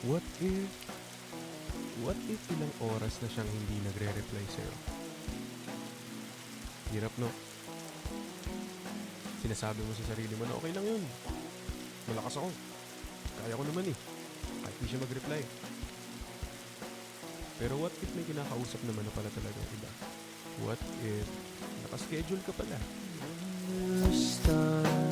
What if, what if ilang oras na siyang hindi nagre-reply sa'yo? Hirap, no? Sinasabi mo sa sarili mo na okay lang yun. Malakas ako. Kaya ko naman eh. Kahit di siya mag-reply. Pero what if may kinakausap naman na pala talaga yung iba? What if nakaschedule ka pala? Stars